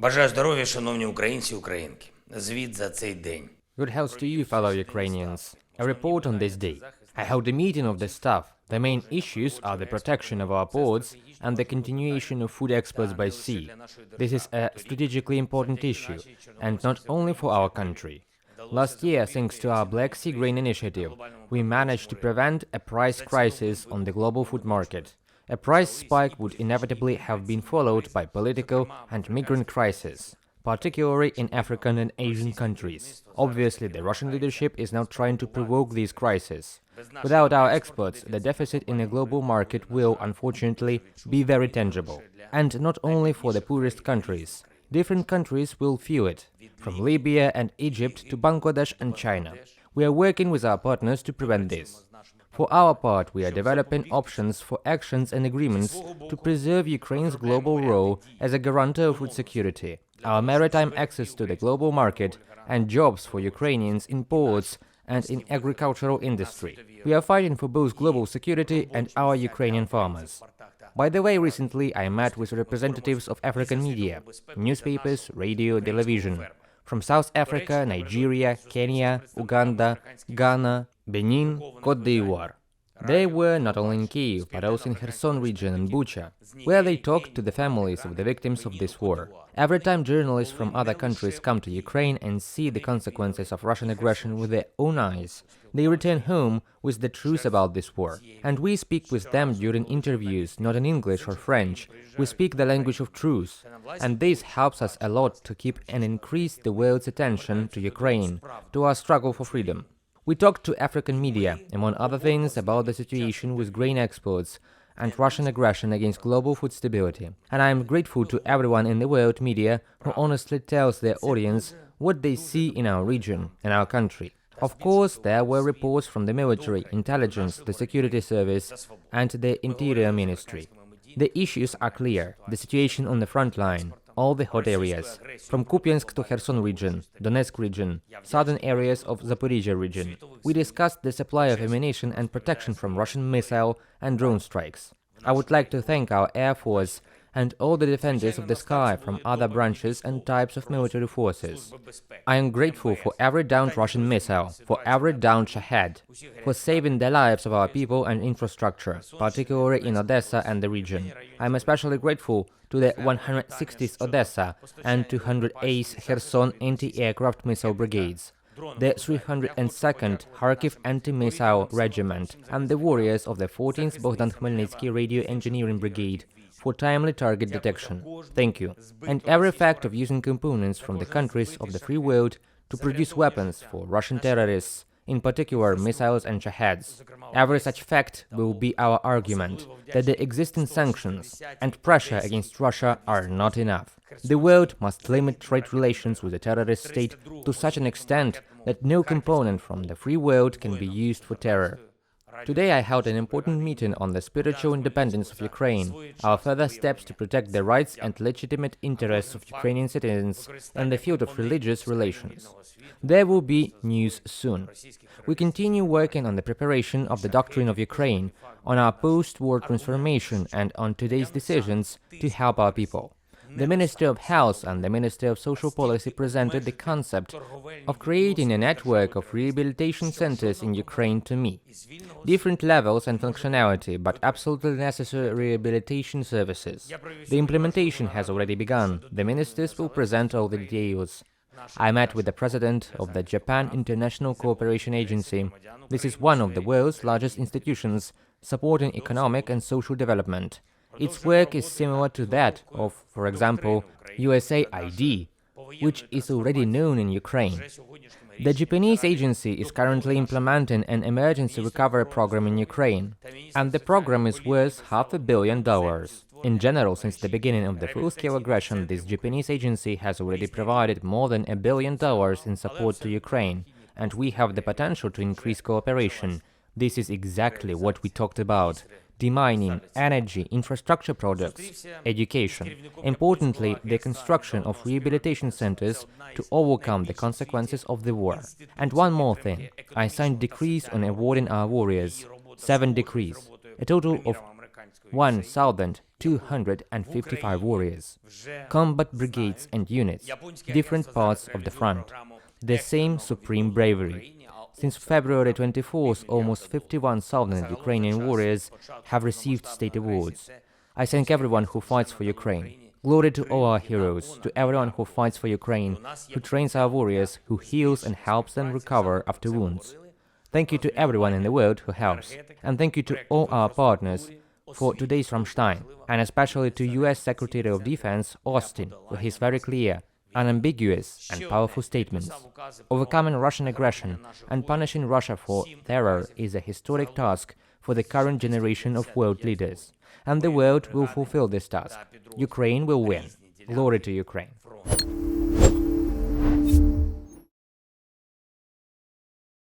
Бажаю здоров'я, шановні українці і українки. Звіт за цей день. Good health to you, fellow Ukrainians. A report on this day. I held a meeting of the staff. The main issues are the protection of our ports and the continuation of food exports by sea. This is a strategically important issue, and not only for our country. Last year, thanks to our Black Sea Grain Initiative, we managed to prevent a price crisis on the global food market. A price spike would inevitably have been followed by political and migrant crisis, particularly in African and Asian countries. Obviously, the Russian leadership is now trying to provoke these crises. Without our exports, the deficit in the global market will, unfortunately, be very tangible. And not only for the poorest countries. Different countries will feel it, from Libya and Egypt to Bangladesh and China. We are working with our partners to prevent this. For our part, we are developing options for actions and agreements to preserve Ukraine's global role as a guarantor of food security, our maritime access to the global market, and jobs for Ukrainians in ports and in agricultural industry. We are fighting for both global security and our Ukrainian farmers. By the way, recently I met with representatives of African media, newspapers, radio, television, from South Africa, Nigeria, Kenya, Uganda, Ghana, Benin, Côte d'Ivoire. They were not only in Kyiv, but also in Kherson region and Bucha, where they talked to the families of the victims of this war. Every time journalists from other countries come to Ukraine and see the consequences of Russian aggression with their own eyes, they return home with the truth about this war. And we speak with them during interviews, not in English or French. We speak the language of truth. And this helps us a lot to keep and increase the world's attention to Ukraine, to our struggle for freedom. We talked to African media, among other things, about the situation with grain exports and Russian aggression against global food stability. And I am grateful to everyone in the world media who honestly tells their audience what they see in our region, in our country. Of course, there were reports from the military, intelligence, the security service, and the interior ministry. The issues are clear: the situation on the front line, all the hot areas, from Kupiansk to Kherson region, Donetsk region, southern areas of Zaporizhia region. We discussed the supply of ammunition and protection from Russian missile and drone strikes. I would like to thank our Air Force and all the defenders of the sky from other branches and types of military forces. I am grateful for every downed Russian missile, for every downed Shahed, for saving the lives of our people and infrastructure, particularly in Odessa and the region. I am especially grateful to the 160th Odessa and 208th Kherson anti-aircraft missile brigades, the 302nd Kharkiv anti-missile regiment, and the warriors of the 14th Bogdan Khmelnytsky radio engineering brigade for timely target detection. Thank you. And every fact of using components from the countries of the free world to produce weapons for Russian terrorists, in particular missiles and Shaheds. Every such fact will be our argument that the existing sanctions and pressure against Russia are not enough. The world must limit trade relations with the terrorist state to such an extent that no component from the free world can be used for terror. Today I held an important meeting on the spiritual independence of Ukraine, our further steps to protect the rights and legitimate interests of Ukrainian citizens in the field of religious relations. There will be news soon. We continue working on the preparation of the doctrine of Ukraine, on our post-war transformation and on today's decisions to help our people. The Minister of Health and the Minister of Social Policy presented the concept of creating a network of rehabilitation centers in Ukraine to me. Different levels and functionality, but absolutely necessary rehabilitation services. The implementation has already begun. The ministers will present all the details. I met with the president of the Japan International Cooperation Agency. This is one of the world's largest institutions supporting economic and social development. Its work is similar to that of, for example, USAID, which is already known in Ukraine. The Japanese agency is currently implementing an emergency recovery program in Ukraine, and the program is worth $500 million. In general, since the beginning of the full-scale aggression, this Japanese agency has already provided more than $1 billion in support to Ukraine, and we have the potential to increase cooperation. This is exactly what we talked about. Demining, energy, infrastructure projects, education. Importantly, the construction of rehabilitation centers to overcome the consequences of the war. And one more thing, I signed decrees on awarding our warriors, 7 decrees, a total of 1,255 warriors, combat brigades and units, different parts of the front, the same supreme bravery. Since February 24th, almost 51,000 Ukrainian warriors have received state awards. I thank everyone who fights for Ukraine. Glory to all our heroes, to everyone who fights for Ukraine, who trains our warriors, who heals and helps them recover after wounds. Thank you to everyone in the world who helps, and thank you to all our partners for today's Ramstein, and especially to US Secretary of Defense Austin for his very clear, unambiguous and powerful statements. Overcoming Russian aggression and punishing Russia for terror is a historic task for the current generation of world leaders, and the world will fulfill this task. Ukraine will win. Glory to Ukraine.